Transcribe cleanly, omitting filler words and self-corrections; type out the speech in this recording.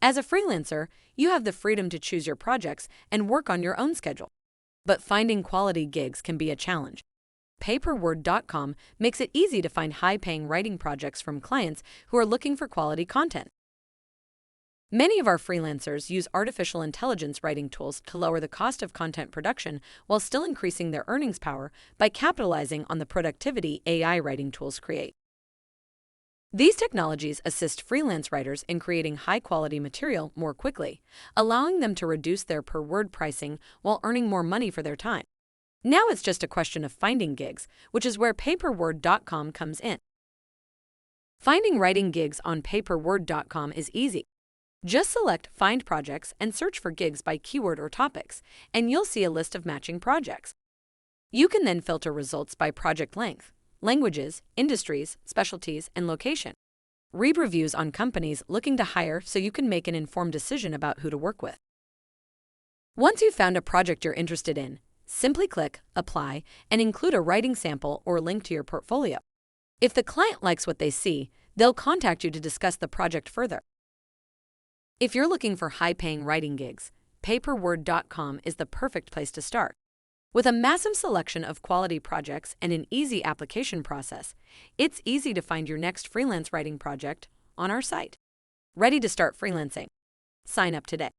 As a freelancer, you have the freedom to choose your projects and work on your own schedule. But finding quality gigs can be a challenge. Paperword.com makes it easy to find high-paying writing projects from clients who are looking for quality content. Many of our freelancers use artificial intelligence writing tools to lower the cost of content production while still increasing their earnings power by capitalizing on the productivity AI writing tools create. These technologies assist freelance writers in creating high-quality material more quickly, allowing them to reduce their per-word pricing while earning more money for their time. Now it's just a question of finding gigs, which is where Paperword.com comes in. Finding writing gigs on Paperword.com is easy. Just select Find Projects and search for gigs by keyword or topics, and you'll see a list of matching projects. You can then filter results by project length, languages, industries, specialties, and location. Read reviews on companies looking to hire so you can make an informed decision about who to work with. Once you've found a project you're interested in, simply click Apply and include a writing sample or link to your portfolio. If the client likes what they see, they'll contact you to discuss the project further. If you're looking for high-paying writing gigs, Paperword.com is the perfect place to start. With a massive selection of quality projects and an easy application process, it's easy to find your next freelance writing project on our site. Ready to start freelancing? Sign up today.